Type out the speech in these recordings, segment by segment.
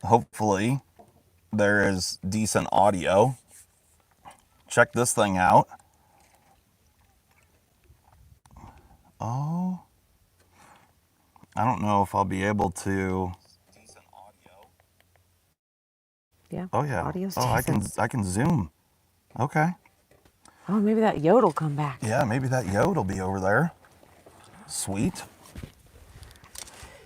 hopefully there is decent audio. Check this thing out. Oh, I don't know if I'll be able to. Yeah. Oh yeah. Audio's Oh, decent. I can zoom. Okay. Oh, maybe that yodel come back. Yeah, maybe that yod will be over there. Sweet.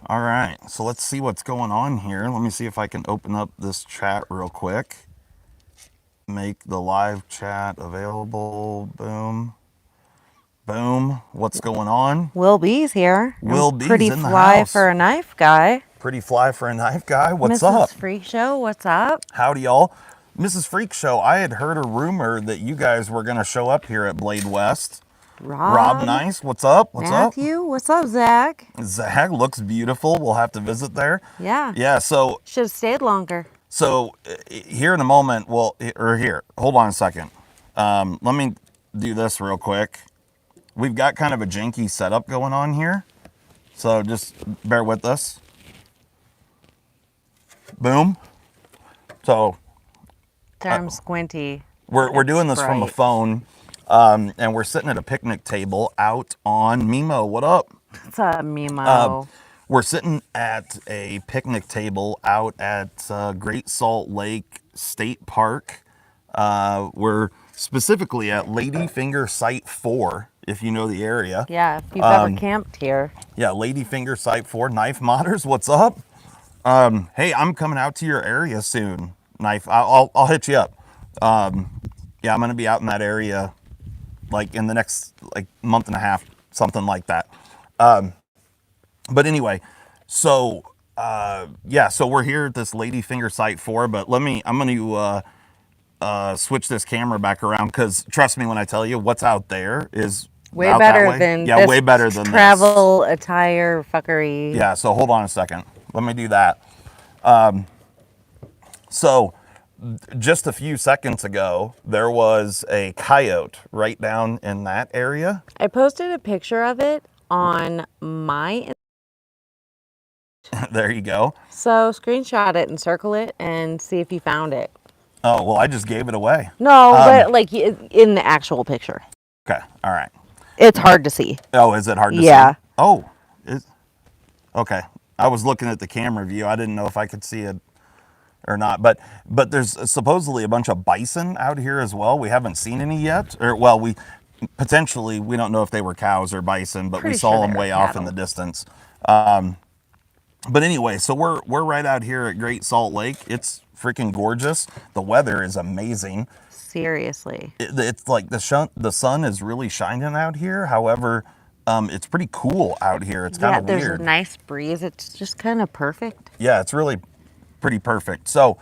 All right, so let's see what's going on here. Let me see if I can open up this chat real quick. Make the live chat available. Boom. Boom. What's going on? Will B's here. Will And B's pretty in the fly house. for a knife guy. Pretty fly for a knife guy. What's Mrs. up? Freak Show, what's up? Howdy, y'all. Mrs. Freak Show, I had heard a rumor that you guys were going to show up here at Blade West. Rob Nice, what's up? What's Matthew, what's up, Zach? up? Zach looks beautiful. We'll have to visit there. Yeah. Yeah, so Should have stayed longer. here in a moment, well, or here, hold on a second. Let me do this real quick. We've got kind of a janky setup going on here, so just bear with us. Boom. So I'm squinty. we're doing this from a bright. phone, and we're sitting at a picnic table out on Mimo. What up? What's up, Mimo? We're sitting at a picnic table out at Great Salt Lake State Park. We're specifically at Ladyfinger Site 4, if you know the area. Yeah, if you've ever camped here. Yeah, Ladyfinger Site 4. Knife Modders, what's up? Hey, I'm coming out to your area soon, Knife. I'll hit you up. Yeah, I'm going to be out in that area like in the next like month and a half, something like that. But anyway, so yeah, so we're here at this Ladyfinger Site 4, but I'm going to switch this camera back around because trust me when I tell you what's out there is Way out better that way. than Yeah, this way better than travel attire fuckery. Yeah, so hold on a second. Let me do that. So just a few seconds ago, there was a coyote right down in that area. I posted a picture of it on my. There you go. So screenshot it and circle it and see if you found it. Oh, well, I just gave it away. No, but like in the actual picture. Okay, all right. It's hard to see. Oh, is it hard to see? Yeah. Oh, okay. I was looking at the camera view. I didn't know if I could see it or not. But there's supposedly a bunch of bison out here as well. We haven't seen any yet. Or, well, we don't know if they were cows or bison, but we saw them way off in the distance. But anyway, so we're right out here at Great Salt Lake. It's freaking gorgeous. The weather is amazing. Seriously. It's like the sun is really shining out here. However, it's pretty cool out here. It's kind of weird. There's a nice breeze. It's just kind of perfect. Yeah, it's really pretty perfect. So,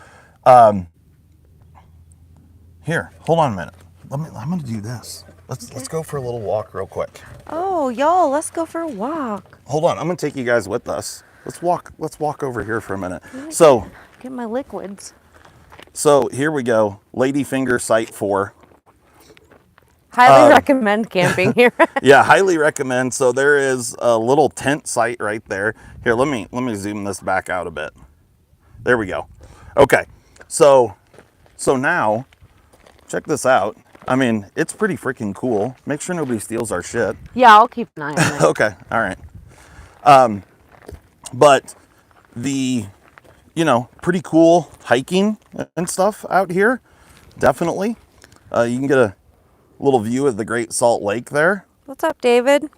here, hold on a minute. I'm gonna do this. Let's go for a little walk real quick. Oh, y'all, let's go for a walk. Hold on, I'm gonna take you guys with us. Let's walk over here for a minute. So, Get my liquids. So here we go. Ladyfinger Site 4. Highly recommend camping here. Yeah, highly recommend. So there is a little tent site right there. Here, let me zoom this back out a bit. There we go. Okay. So now check this out. I mean, it's pretty freaking cool. Make sure nobody steals our shit. Yeah, I'll keep an eye on it. Okay. All right. But pretty cool hiking and stuff out here. Definitely. You can get a little view of the Great Salt Lake there. What's up, David?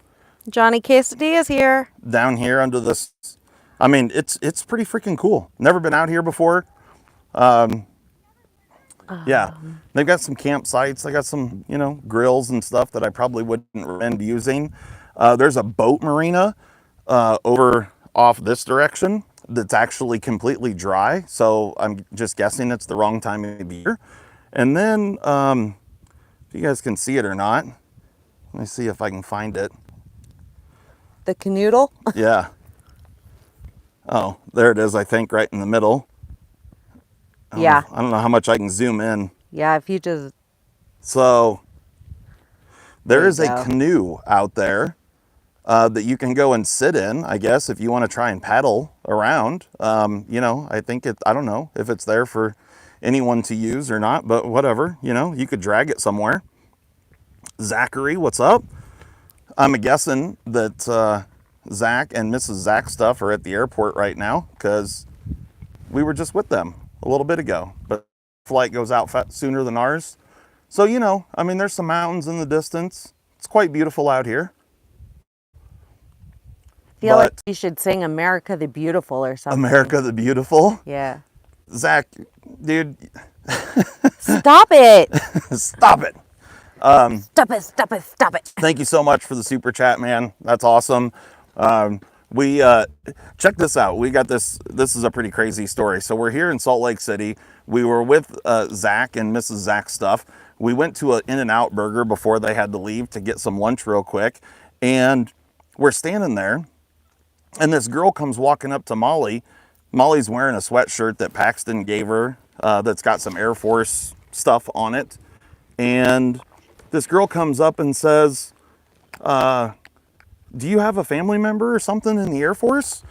Johnny Quesadilla's here. Down here under this. I mean, it's pretty freaking cool. Never been out here before. Yeah. They've got some campsites. They got some, grills and stuff that I probably wouldn't recommend using. There's a boat marina over off this direction that's actually completely dry. So I'm just guessing it's the wrong time of the year. And then, if you guys can see it or not, let me see if I can find it. The canoodle? Yeah. Oh, there it is, I think, right in the middle. Yeah. I don't know how much I can zoom in. Yeah, if you just... So, there is a canoe out there. that you can go and sit in, I guess, if you want to try and paddle around. You know, I think I don't know if it's there for anyone to use or not, but whatever, you know, you could drag it somewhere. Zachary, what's up? I'm guessing that Zach and Mrs. Zach stuff are at the airport right now because we were just with them a little bit ago, but flight goes out sooner than ours. So, you know, I mean, there's some mountains in the distance. It's quite beautiful out here. I feel like you should sing America the Beautiful or something. America the Beautiful? Yeah. Zach, dude. Stop it. Stop it. Stop it. Thank you so much for the super chat, man. That's awesome. We check this out. We got this. This is a pretty crazy story. So we're here in Salt Lake City. We were with Zach and Mrs. Zach stuff. We went to an In-N-Out Burger before they had to leave to get some lunch real quick. And we're standing there. And this girl comes walking up to Molly. Molly's wearing a sweatshirt that Paxton gave her that's got some Air Force stuff on it. And this girl comes up and says, do you have a family member or something in the Air Force?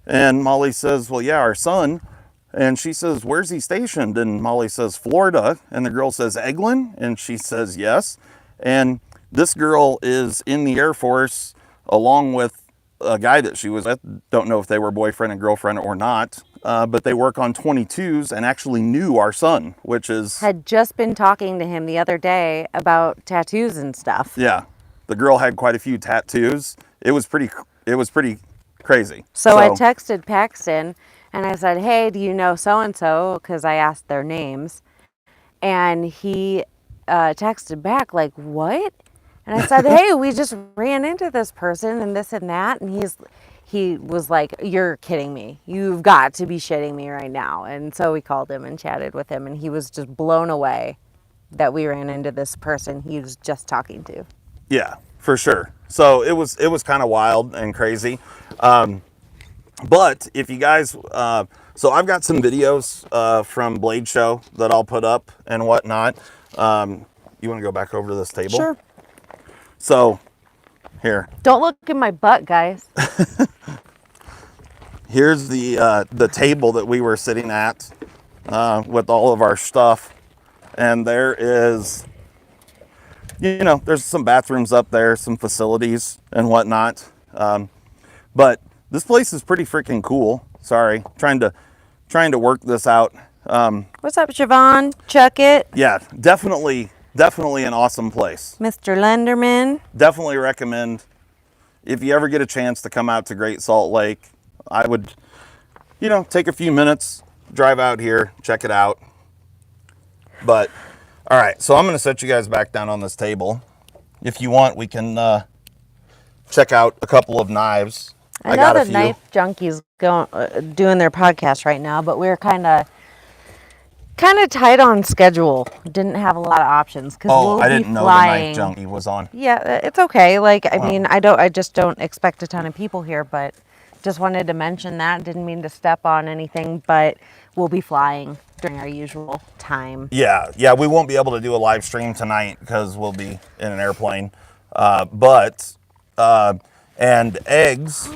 And Molly says, well, yeah, our son. And she says, where's he stationed? And Molly says, Florida. And the girl says, Eglin? And she says, yes. And this girl is in the Air Force along with a guy that she was with. Don't know if they were boyfriend and girlfriend or not, but they work on 22s and actually knew our son, which is... Had just been talking to him the other day about tattoos and stuff. Yeah. The girl had quite a few tattoos. It was pretty crazy. So I texted Paxton and I said, hey, do you know so-and-so? Because I asked their names. And he texted back like, what? And I said, hey, we just ran into this person and this and that. And he was like, you're kidding me. You've got to be shitting me right now. And so we called him and chatted with him. And he was just blown away that we ran into this person he was just talking to. Yeah, for sure. So it was kind of wild and crazy. But if you guys, so I've got some videos from Blade Show that I'll put up and whatnot. You want to go back over to this table? Sure. So, here. Don't look in my butt, guys. Here's the table that we were sitting at with all of our stuff. And there is, you know, there's some bathrooms up there, some facilities and whatnot. But this place is pretty freaking cool. Sorry, trying to work this out. What's up, Siobhan? Chuck it. Yeah, definitely an awesome place. Mr. Lenderman. Definitely recommend, if you ever get a chance to come out to Great Salt Lake, I would, you know, take a few minutes, drive out here, check it out. But, all right, so I'm going to set you guys back down on this table. If you want, we can check out a couple of knives. I know the knife junkies doing their podcast right now, but we're kind of tight on schedule. Didn't have a lot of options because we'll I be didn't know flying. the knife junkie was on. Yeah, it's okay. Like, I mean, I just don't expect a ton of people here, but just wanted to mention that. Didn't mean to step on anything, but we'll be flying during our usual time. Yeah, we won't be able to do a live stream tonight because we'll be in an airplane. And eggs.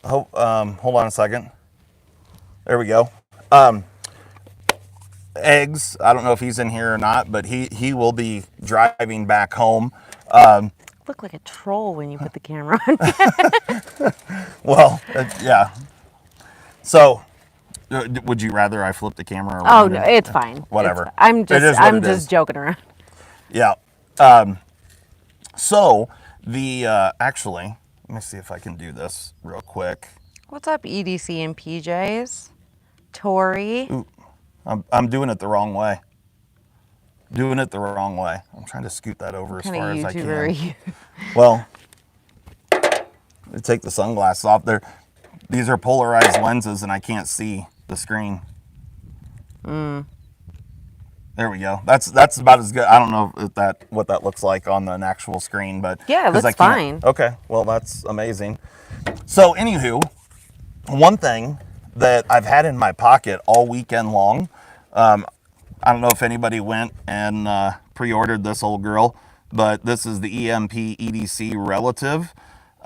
Hold on a second. There we go. Eggs. I don't know if he's in here or not, but he will be driving back home. Look like a troll when you put the camera on. Well, yeah. So, would you rather I flip the camera around? Oh no, it's fine. Whatever. I'm just joking around. Yeah. So the actually, let me see if I can do this real quick. What's up, EDC and PJs? Tori. Ooh, I'm doing it the wrong way. I'm trying to scoot that over as far as I can. Are you? Well, take the sunglasses off there. These are polarized lenses and I can't see the screen. There we go. That's about as good. I don't know if what that looks like on an actual screen, but yeah, it looks fine. Okay, well that's amazing. So anywho, one thing that I've had in my pocket all weekend long, I don't know if anybody went and pre-ordered this old girl, but this is the EMP EDC Relative.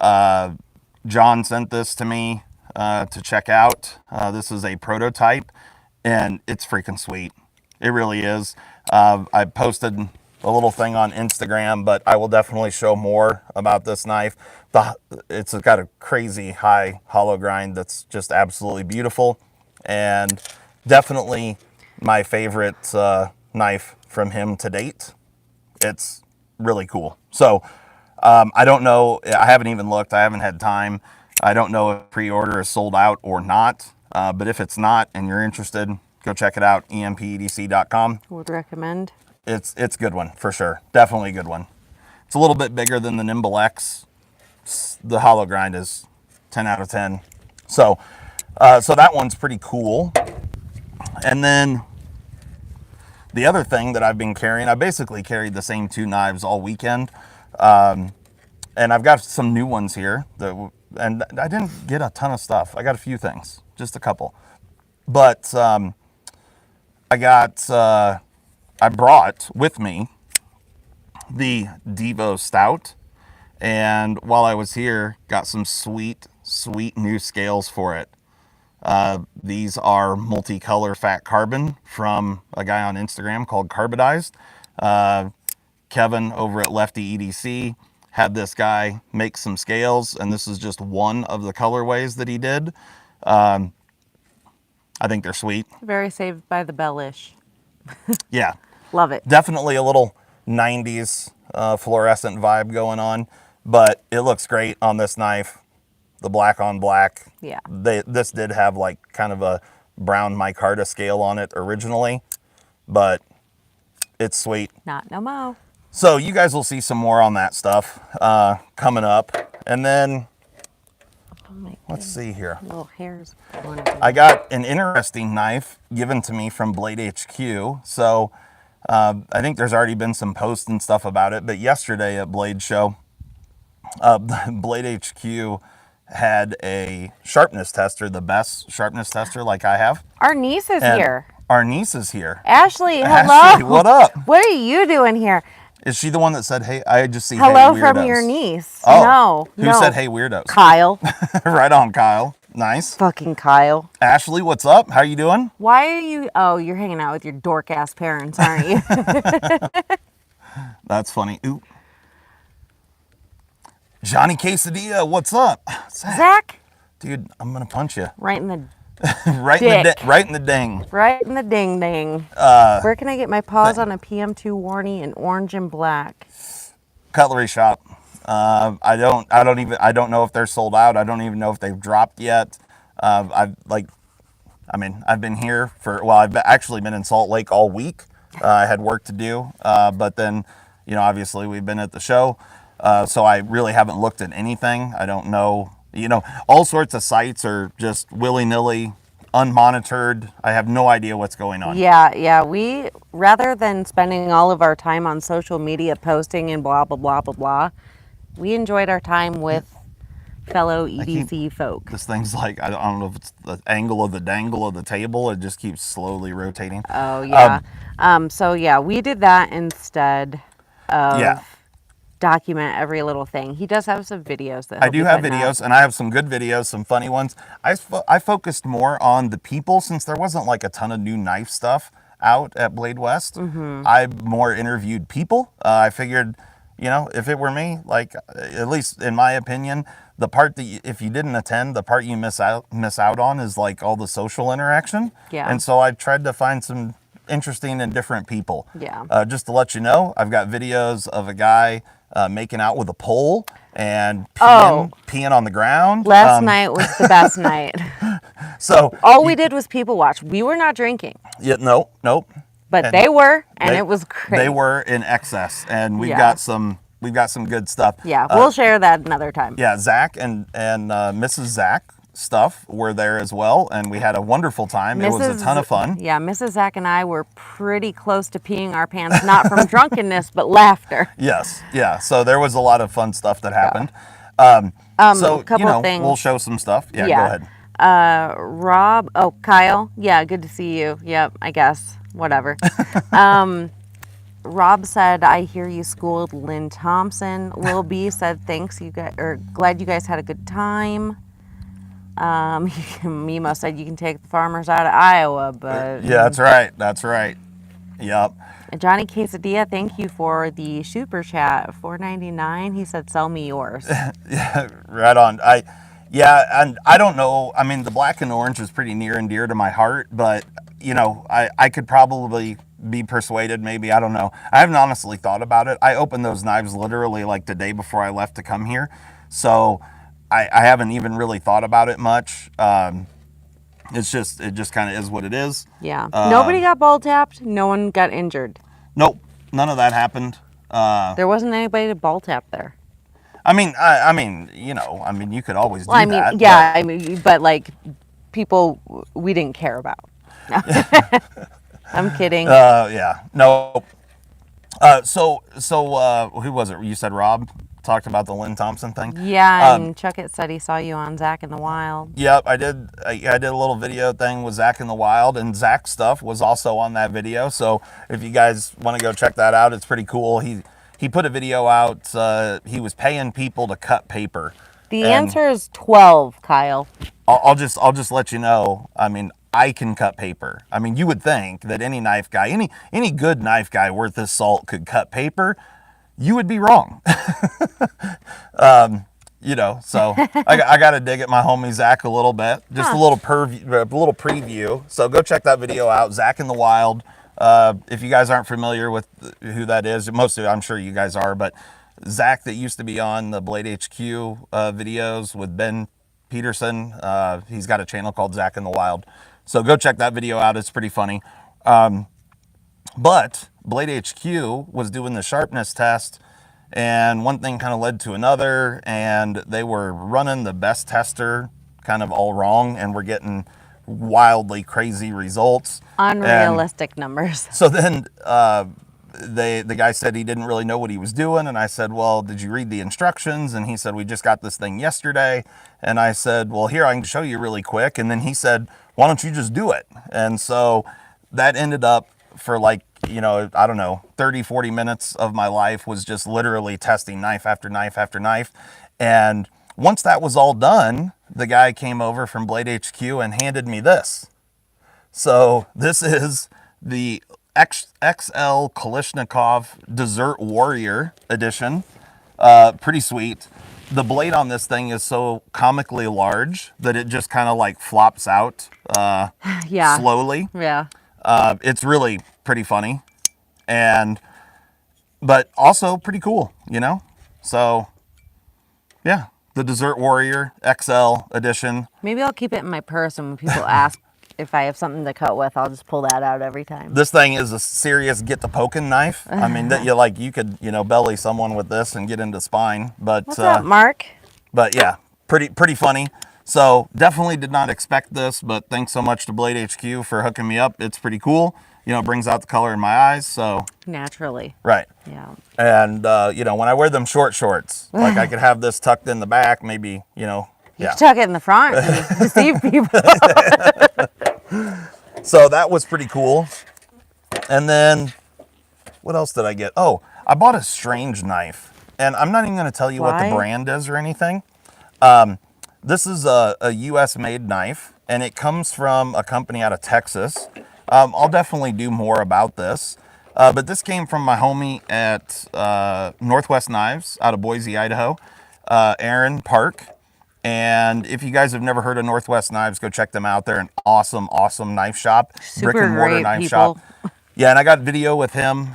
John sent this to me to check out. This is a prototype, and it's freaking sweet. It really is. I posted a little thing on Instagram, but I will definitely show more about this knife. It's got a crazy high hollow grind that's just absolutely beautiful, and definitely my favorite knife from him to date. It's really cool. So I don't know. I haven't even looked. I haven't had time. I don't know if pre-order is sold out or not. But if it's not and you're interested, go check it out. empedc.com. Would recommend. It's a good one for sure. Definitely a good one. It's a little bit bigger than the Nimble X. The hollow grind is 10 out of 10. So that one's pretty cool. And then the other thing that I've been carrying, I basically carried the same 2 knives all weekend. And I've got some new ones here and I didn't get a ton of stuff. I got a few things, just a couple. But I brought with me the Devo Stout, and while I was here, got some sweet new scales for it. These are multicolor fat carbon from a guy on Instagram called Carbidized. Kevin over at Lefty EDC had this guy make some scales, and this is just one of the colorways that he did. I think they're sweet. Very Saved by the Bell-ish. Yeah. Love it. Definitely a little 90s fluorescent vibe going on, but it looks great on this knife. The black on black. Yeah. This did have like kind of a brown micarta scale on it originally, but it's sweet. Not no mo. So you guys will see some more on that stuff coming up. And then, let's see here. Little hairs. I got an interesting knife given to me from Blade HQ. So I think there's already been some posts and stuff about it, but yesterday at Blade Show, Blade HQ had a sharpness tester, the best sharpness tester like I have. Our niece is here. Our niece is here. Ashley, hello. Ashley, what up? What are you doing here? Is she the one that said, hey, I just see Hello hey, from weirdos? your niece. Oh, no. Who said, hey, weirdos? Kyle. Right on, Kyle. Nice. Fucking Kyle. Ashley, what's up? How you doing? Why are you... Oh, you're hanging out with your dork-ass parents, aren't you? That's funny. Ooh. Johnny Quesadilla, what's up? Zach? Dude, I'm going to punch you. Right in the... right in the ding. Right in the ding-ding. Where can I get my paws on a PM2 Warney in orange and black? Cutlery shop. I don't know if they're sold out. I don't even know if they've dropped yet. I've been here I've actually been in Salt Lake all week. I had work to do, but then, obviously we've been at the show. So I really haven't looked at anything. I don't know, all sorts of sites are just willy-nilly, unmonitored. I have no idea what's going on. Yeah. We, rather than spending all of our time on social media posting and blah, blah, blah, blah, blah, we enjoyed our time with fellow EDC folk. This thing's like, I don't know if it's the angle of the dangle of the table. It just keeps slowly rotating. Oh, yeah. So, yeah, we did that instead of document every little thing. He does have some videos that I do have videos, and I have some good videos, some funny ones. I focused more on the people since there wasn't like a ton of new knife stuff out at Blade West. Mm-hmm. I more interviewed people. I figured, if it were me, like, at least in my opinion, the part that if you didn't attend, the part you miss out on is like all the social interaction. Yeah. And so I tried to find some interesting and different people. Yeah. Just to let you know, I've got videos of a guy making out with a pole and peeing on the ground. Last night was the best night. So all we did was people watch. We were not drinking. Yeah, nope. But and they were, and it was great. They were in excess, and we've got some good stuff. Yeah, we'll share that another time. Yeah, Zach and Mrs. Zach stuff were there as well, and we had a wonderful time. It was a ton of fun. Yeah, Mrs. Zach and I were pretty close to peeing our pants, not from drunkenness, but laughter. Yes, yeah. So there was a lot of fun stuff that happened. So, a couple of things. We'll show some stuff. Yeah, go ahead. Kyle. Yeah, good to see you. Yep, I guess. Whatever. Rob said, "I hear you schooled Lynn Thompson." Lil B said, "Thanks, you guys, or glad you guys had a good time." Mimo said, "You can take the farmers out of Iowa," but Yeah, that's right. That's right. Yep. Johnny Quesadilla, thank you for the super chat, $4.99. He said, "Sell me yours." Yeah, right on. Yeah, and I don't know. I mean, the black and orange is pretty near and dear to my heart, but I could probably be persuaded. Maybe, I don't know. I haven't honestly thought about it. I opened those knives literally like the day before I left to come here, so I haven't even really thought about it much. It just kind of is what it is. Yeah. Nobody got ball tapped. No one got injured. Nope, none of that happened. There wasn't anybody to ball tap there. I mean, you could always do Well, I mean, that. yeah, but like people we didn't care about. I'm kidding. Yeah, no. So who was it? You said Rob talked about the Lynn Thompson thing. Yeah, and Chuckett said he saw you on Zach in the Wild. Yep, I did. I did a little video thing with Zach in the Wild, and Zach's stuff was also on that video. So if you guys want to go check that out, it's pretty cool. He put a video out. He was paying people to cut paper. The answer is 12, Kyle. I'll just let you know. I mean, I can cut paper. I mean, you would think that any knife guy, any good knife guy worth his salt could cut paper. You would be wrong. So I got to dig at my homie Zach a little bit, just a little preview. So go check that video out, Zach in the Wild. If you guys aren't familiar with who that is, most of I'm sure you guys are, but Zach that used to be on the Blade HQ videos with Ben Peterson, he's got a channel called Zach in the Wild. So go check that video out. It's pretty funny. But Blade HQ was doing the sharpness test, and one thing kind of led to another, and they were running the best tester kind of all wrong, and we're getting wildly crazy results. Unrealistic numbers. So then the guy said he didn't really know what he was doing, and I said, well, did you read the instructions? And he said, we just got this thing yesterday. And I said, well, here, I can show you really quick. And then he said, why don't you just do it? And so that ended up for like, I don't know, 30, 40 minutes of my life was just literally testing knife after knife after knife. And once that was all done, the guy came over from Blade HQ and handed me this. So this is the XL Kalashnikov Desert Warrior Edition. Pretty sweet. The blade on this thing is so comically large that it just kind of like flops out slowly. Yeah. It's really pretty funny, but also pretty cool, So, yeah, the Desert Warrior XL Edition. Maybe I'll keep it in my purse, and when people ask if I have something to cut with, I'll just pull that out every time. This thing is a serious get the poking knife. I mean, that you could belly someone with this and get into spine. But what's up, Mark? But yeah, pretty funny. So definitely did not expect this, but thanks so much to Blade HQ for hooking me up. It's pretty cool. It brings out the color in my eyes. So naturally. Right. Yeah. And when I wear them short shorts, like I could have this tucked in the back, maybe You can tuck it in the front and deceive people. So that was pretty cool. And then what else did I get? Oh, I bought a strange knife, and I'm not even going to tell you what the brand is or anything. This is a US made knife, and it comes from a company out of Texas. I'll definitely do more about this. But this came from my homie at Northwest Knives out of Boise, Idaho, Aaron Park. And if you guys have never heard of Northwest Knives, go check them out. They're an awesome knife shop. Super brick and mortar great knife people. shop. Yeah, and I got video with him.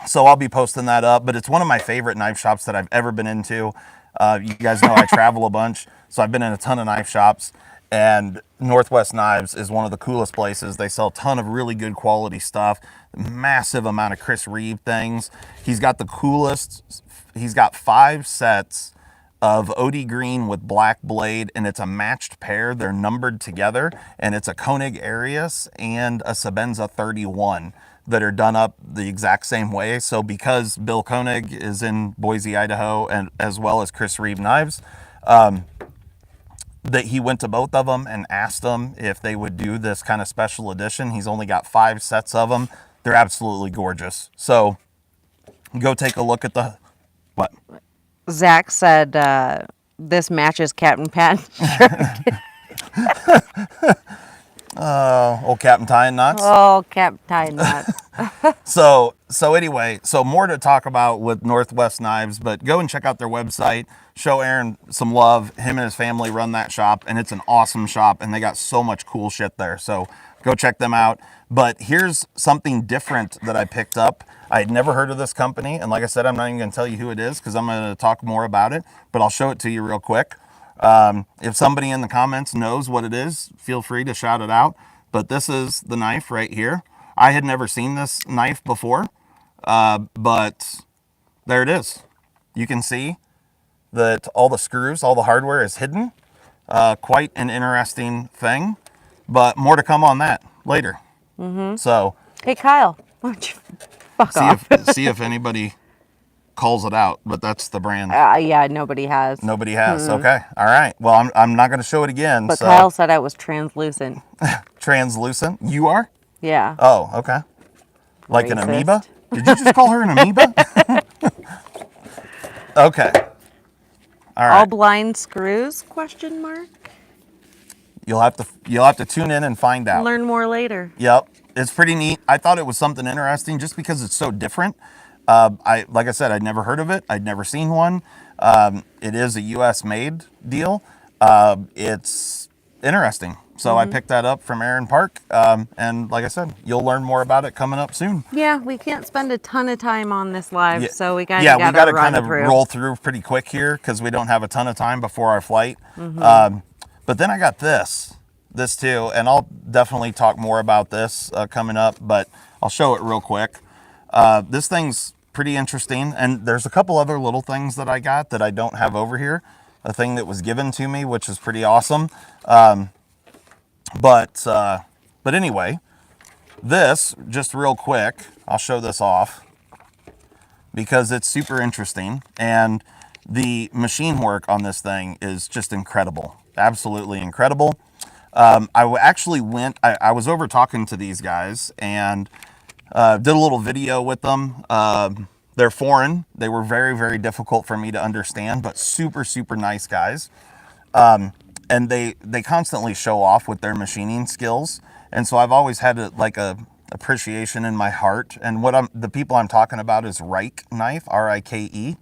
So I'll be posting that up. But it's one of my favorite knife shops that I've ever been into. You guys know I travel a bunch, so I've been in a ton of knife shops. And Northwest Knives is one of the coolest places. They sell a ton of really good quality stuff. Massive amount of Chris Reeve things. He's got the coolest. He's got 5 sets of OD green with black blade, and it's a matched pair. They're numbered together, and it's a Koenig Arius and a Sabenza 31 that are done up the exact same way. So because Bill Koenig is in Boise, Idaho, and as well as Chris Reeve Knives, that he went to both of them and asked them if they would do this kind of special edition. He's only got 5 sets of them. They're absolutely gorgeous. So go take a look at the, what? Zach said this matches Captain Pat. Old Captain Tying Knots. Oh, Captain Nuts. So anyway, so more to talk about with Northwest Knives, but go and check out their website. Show Aaron some love. Him and his family run that shop, and it's an awesome shop, and they got so much cool shit there. So go check them out. But here's something different that I picked up. I had never heard of this company, and like I said, I'm not even going to tell you who it is because I'm going to talk more about it, but I'll show it to you real quick. If somebody in the comments knows what it is, feel free to shout it out. But this is the knife right here. I had never seen this knife before, but there it is. You can see that all the screws, all the hardware is hidden. Quite an interesting thing, but more to come on that later. So Hey, Kyle, why don't you fuck off? see if anybody calls it out, but that's the brand. Yeah, nobody has. Nobody has. Okay. All right. Well, I'm not going to show it again. But so. Kyle said I was translucent. Translucent? You are? Yeah. Oh, okay. Like Racist. an amoeba? Did you just call her an amoeba? Okay. All right. All blind screws? Question mark. You'll have to tune in and find out. Learn more later. Yep. It's pretty neat. I thought it was something interesting just because it's so different. Like I said, I'd never heard of it. I'd never seen one. It is a U.S. made deal. It's interesting. So I picked that up from Aaron Park. And like I said, you'll learn more about it coming up soon. Yeah, we can't spend a ton of time on this live, Yeah. so we got we got to run kind of through. roll through pretty quick here because we don't have a ton of time before our flight. But then I got this too, and I'll definitely talk more about this coming up, but I'll show it real quick. This thing's pretty interesting, and there's a couple other little things that I got that I don't have over here. A thing that was given to me, which is pretty awesome. But anyway, this, just real quick, I'll show this off because it's super interesting, and the machine work on this thing is just incredible. Absolutely incredible. Actually I was over talking to these guys and did a little video with them. They're foreign. They were very, very difficult for me to understand, but super, super nice guys. And they constantly show off with their machining skills. And so I've always had a appreciation in my heart. And the people I'm talking about is Rike knife, R-I-K-E.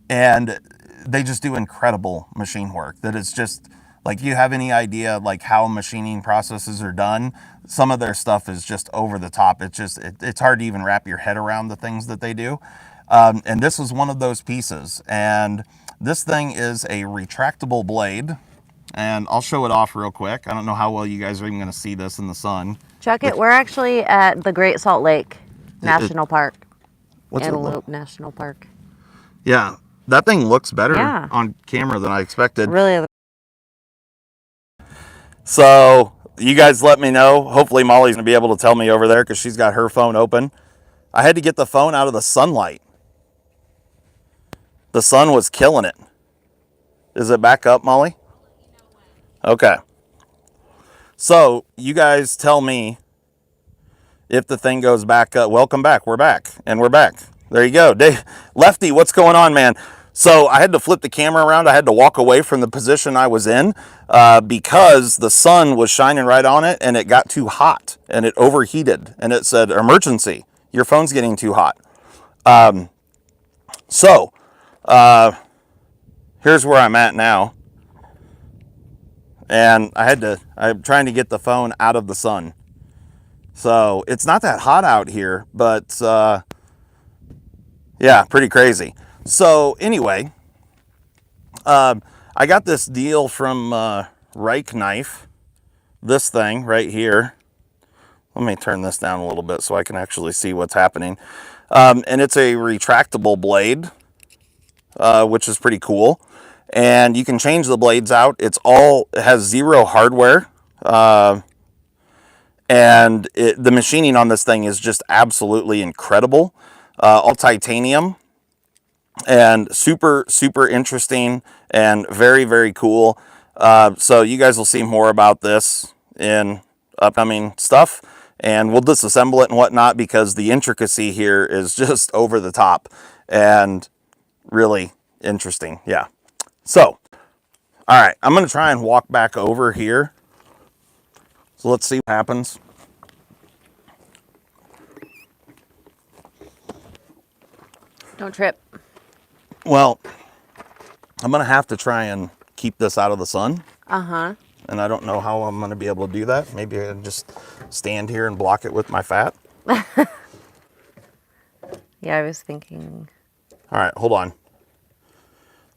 And they just do incredible machine work. That it's just like, you have any idea like how machining processes are done? Some of their stuff is just over the top. It's hard to even wrap your head around the things that they do. And this was one of those pieces. And this thing is a retractable blade. And I'll show it off real quick. I don't know how well you guys are even going to see this in the sun. Chuck it. We're actually at the Great Salt Lake National Park. What's it Antelope look? National Park. Yeah, that thing looks better Yeah. on camera than I expected. Really? So you guys let me know. Hopefully Molly's going to be able to tell me over there because she's got her phone open. I had to get the phone out of the sunlight. The sun was killing it. Is it back up, Molly? Okay. So you guys tell me if the thing goes back up. Welcome back. We're back. And we're back. There you go. Dave, Lefty, what's going on, man? So I had to flip the camera around. I had to walk away from the position I was in because the sun was shining right on it and it got too hot and it overheated. And it said, emergency, your phone's getting too hot. Here's where I'm at now. And I'm trying to get the phone out of the sun. So it's not that hot out here, but yeah, pretty crazy. So anyway, I got this deal from Rike Knife, this thing right here. Let me turn this down a little bit so I can actually see what's happening. And it's a retractable blade, which is pretty cool. And you can change the blades out. It has zero hardware. And the machining on this thing is just absolutely incredible. All titanium and super, super interesting and very, very cool. So you guys will see more about this in upcoming stuff. and we'll disassemble it and whatnot because the intricacy here is just over the top and really interesting. Yeah. So, all right, I'm going to try and walk back over here. So let's see what happens. Don't trip. Well, I'm going to have to try and keep this out of the sun. Uh-huh. And I don't know how I'm going to be able to do that. Maybe I can just stand here and block it with my fat. Yeah, I was thinking. All right, hold on.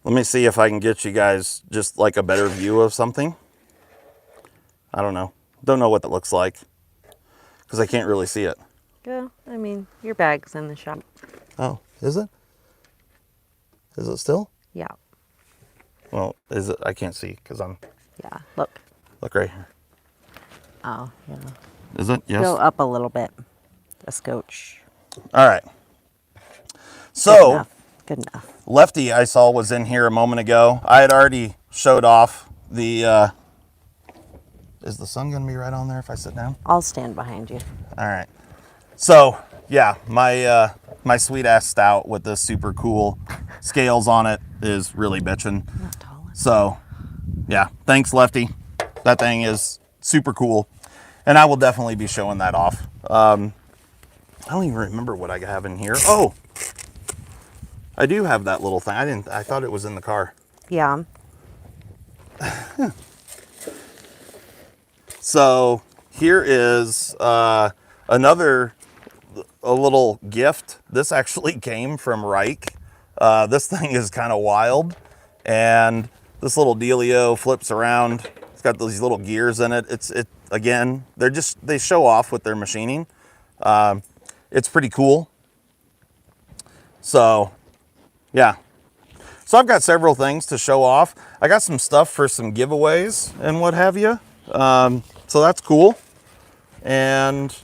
Let me see if I can get you guys just like a better view of something. I don't know. Don't know what that looks like because I can't really see it. Yeah, I mean, your bag's in the shop. Oh, is it? Is it still? Yeah. Well, is it? I can't see because I'm... Yeah, look. Look right here. Oh, yeah. Is it? Yes. Go up a little bit. A scotch. All right. Good So, enough. Good enough. Lefty I saw was in here a moment ago. I had already showed off the... Is the sun going to be right on there if I sit down? I'll stand behind you. All right. So, yeah, my sweet ass stout with this super cool scales on it is really bitching. Not tall enough. So, yeah, thanks, Lefty. That thing is super cool, and I will definitely be showing that off. I don't even remember what I have in here. Oh, I do have that little thing. I thought it was in the car. Yeah. So here is another a little gift. This actually came from Rike. This thing is kind of wild, and this little dealio flips around. It's got these little gears in it. Again, they show off with their machining. It's pretty cool. So, yeah. So I've got several things to show off. I got some stuff for some giveaways and what have you. So that's cool. And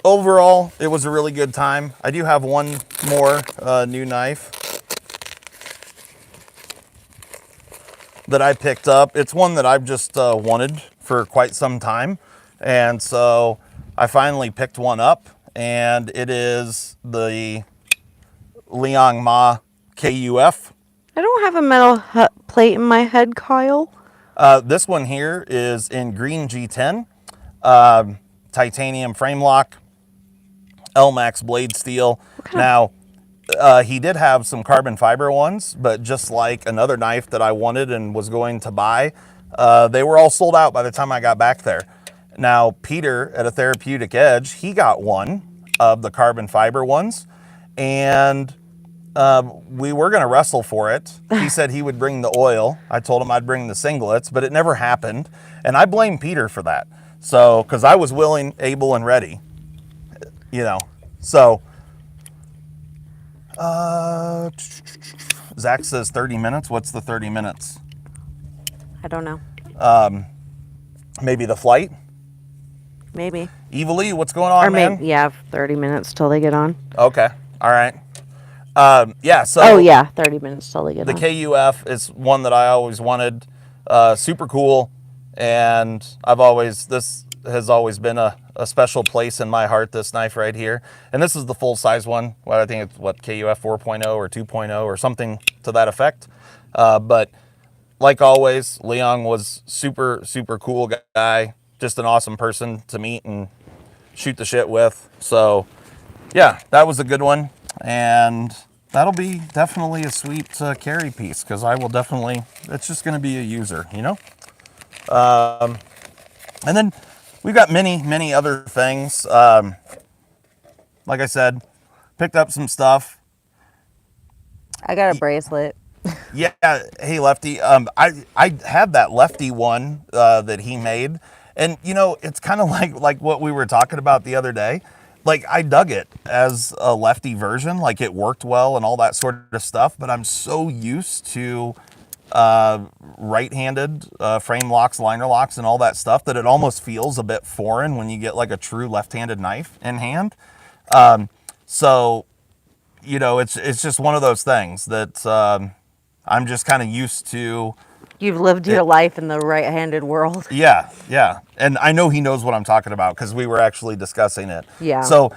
overall, it was a really good time. I do have one more new knife that I picked up. It's one that I've just wanted for quite some time. And so I finally picked one up, and it is the Liang Ma KUF. I don't have a metal plate in my head, Kyle. This one here is in green G10, titanium frame lock, L-Max blade steel. Now, he did have some carbon fiber ones, but just like another knife that I wanted and was going to buy, they were all sold out by the time I got back there. Now, Peter at A Therapeutic Edge, he got one of the carbon fiber ones, and we were going to wrestle for it. He said he would bring the oil. I told him I'd bring the singlets, but it never happened. And I blame Peter for that. So, because I was willing, able, and ready, you know. So, Zach says 30 minutes. What's the 30 minutes? I don't know. Maybe the flight? Maybe. Evilly, what's going on, Or man? maybe, yeah, 30 minutes till they get on. Okay. All right. Yeah, so... Oh, yeah, 30 minutes till they get The on. KUF is one that I always wanted. Super cool. And this has always been a special place in my heart, this knife right here. And this is the full-size one. Well, I think it's, KUF 4.0 or 2.0 or something to that effect. But like always, Leon was super, super cool guy. Just an awesome person to meet and shoot the shit with. So, yeah, that was a good one. And that'll be definitely a sweet carry piece because I will definitely, it's just going to be a user, you know? And then we've got many, many other things. Like I said, picked up some stuff. I got a bracelet. Yeah, hey, Lefty. I had that Lefty one that he made. And, you know, it's kind of like what we were talking about the other day. Like, I dug it as a Lefty version. Like, it worked well and all that sort of stuff. But I'm so used to right-handed frame locks, liner locks, and all that stuff that it almost feels a bit foreign when you get, like, a true left-handed knife in hand. So, you know, it's just one of those things that I'm just kind of used to You've lived your life in the right-handed world. Yeah, yeah. And I know he knows what I'm talking about because we were actually discussing it. Yeah. So,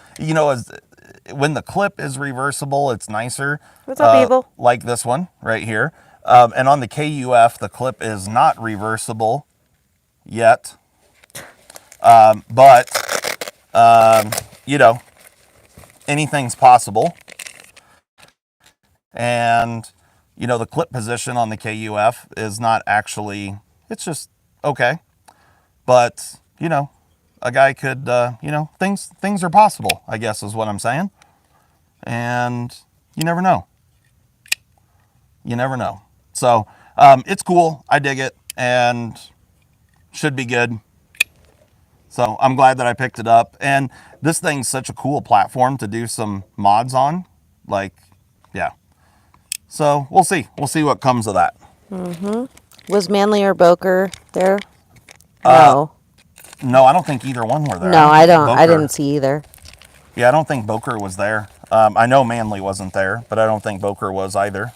when the clip is reversible, it's nicer. What's up, people? Like this one right here. And on the KUF, the clip is not reversible yet. But, anything's possible. And, the clip position on the KUF is not actually, it's just okay. But, a guy could, things are possible, I guess is what I'm saying. And you never know. You never know. So, it's cool. I dig it and should be good. So I'm glad that I picked it up. And this thing's such a cool platform to do some mods on. Like, yeah. So we'll see. We'll see what comes of that. Was Manly or Boker there? No. No, I don't think either one were there. No, I don't. Boker, I didn't see either. Yeah, I don't think Boker was there. I know Manly wasn't there, but I don't think Boker was either.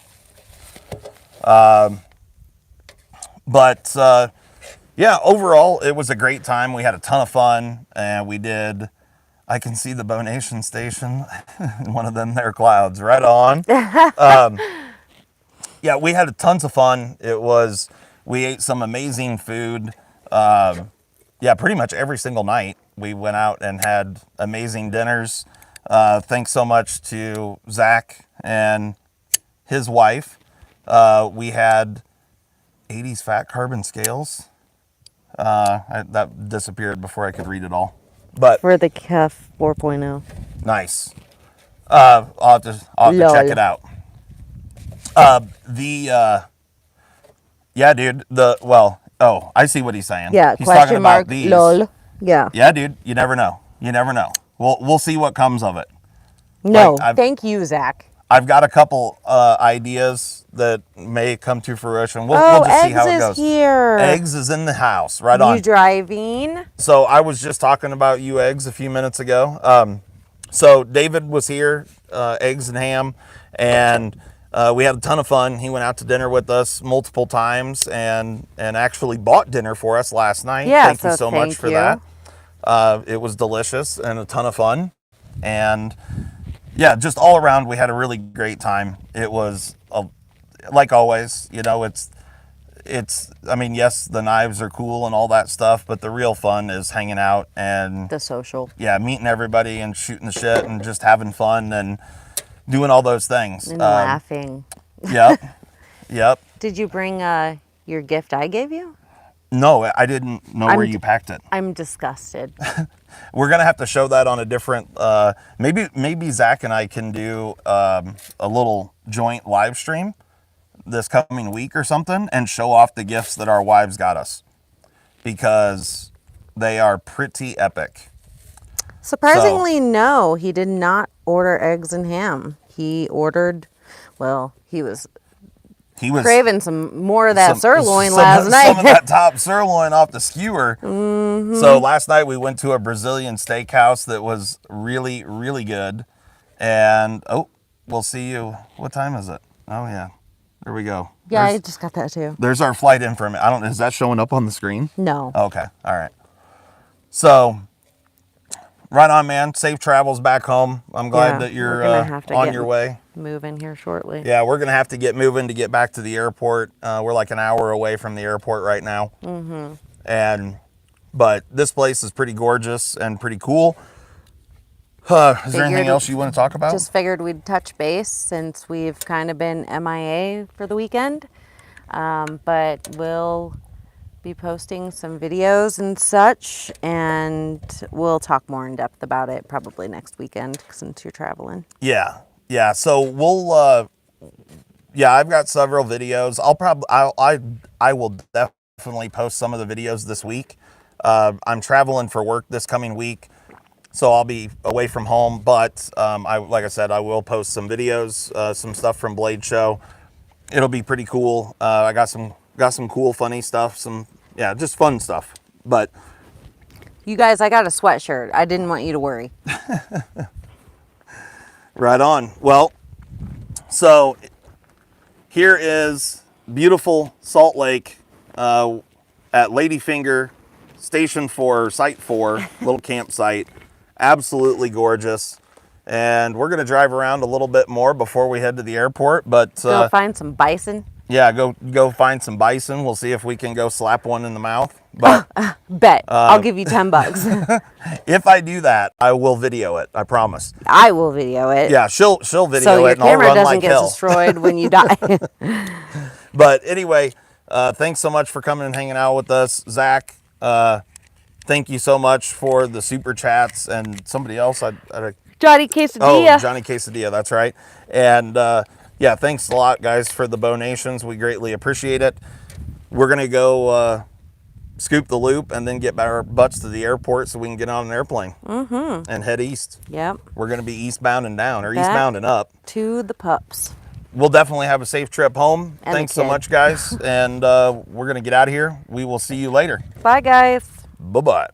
Yeah, overall, it was a great time. We had a ton of fun, and I can see the Bonation station, one of them there clouds, right on. Yeah, we had tons of fun. We ate some amazing food. Yeah, pretty much every single night we went out and had amazing dinners. Thanks so much to Zach and his wife. We had 80s fat carbon scales. That disappeared before I could read it all. But For the CAF 4.0. nice. I'll have to check it out. Yeah, dude. I see what he's saying. Yeah, he's question talking mark, about these. lol. Yeah. Yeah, dude. You never know. You never know. We'll see what comes of it. No, Like, thank you, Zach. I've got a couple ideas that may come to fruition. We'll just see how it goes. Eggs is here. Eggs is in the house. Right on. You driving? So I was just talking about you eggs a few minutes ago. So David was here, eggs and ham, and we had a ton of fun. He went out to dinner with us multiple times and actually bought dinner for us last night. Yeah, Thank you so much for that. It was delicious and a ton of fun. And yeah, just all around, we had a really great time. It was, like always, I mean, yes, the knives are cool and all that stuff, but the real fun is hanging out and The social. yeah, meeting everybody and shooting the shit and just having fun and doing all those things. And laughing. Yep. Yep. Did you bring your gift I gave you? No, I didn't know where you packed it. I'm disgusted. We're going to have to show that on a different, maybe Zach and I can do a little joint live stream this coming week or something and show off the gifts that our wives got us because they are pretty epic. Surprisingly, no, he did not order eggs and ham. He ordered, he was craving some more of that sirloin last night. Some of that top sirloin off the skewer. Mm-hmm. So last night we went to a Brazilian steakhouse that was really, really good. And, we'll see you. What time is it? Oh, yeah. There we go. Yeah, I just got that too. There's our flight information. Is that showing up on the screen? No. Okay. All right. So, right on, man. Safe travels back home. I'm glad that you're on your way. Moving here shortly. Yeah, we're going to have to get moving to get back to the airport. We're like an hour away from the airport right now. Mm-hmm. But this place is pretty gorgeous and pretty cool. Is there anything else you want to talk about? Just figured we'd touch base since we've kind of been MIA for the weekend. But we'll be posting some videos and such, and we'll talk more in depth about it probably next weekend since you're traveling. Yeah. So we'll, I've got several videos. I will definitely post some of the videos this week. I'm traveling for work this coming week, so I'll be away from home, but like I said, I will post some videos, some stuff from Blade Show. It'll be pretty cool. I got some cool, funny stuff, just fun stuff. But you guys, I got a sweatshirt. I didn't want you to worry. Right on. Well, so here is beautiful Salt Lake at Ladyfinger Station 4, Site 4, little campsite. Absolutely gorgeous. And we're going to drive around a little bit more before we head to the airport. But Go find some bison. yeah, go find some bison. We'll see if we can go slap one in the mouth. But Bet. I'll give you $10. if I do that, I will video it. I promise. I will video it. Yeah, she'll video so your it and I'll camera run doesn't like get hell. destroyed when you die. But anyway, thanks so much for coming and hanging out with us, Zach. Thank you so much for the super chats and somebody else. Johnny Quesadilla. Oh, Johnny Quesadilla, that's right. And yeah, thanks a lot, guys, for the donations. We greatly appreciate it. We're going to go scoop the loop and then get our butts to the airport so we can get on an airplane and head east. Yep. We're going to be eastbound and down, or Back eastbound and up. to the pups. We'll definitely have a safe trip home. And Thanks so much, guys. And we're going to get out of here. We will see you later. Bye, guys. Bye-bye.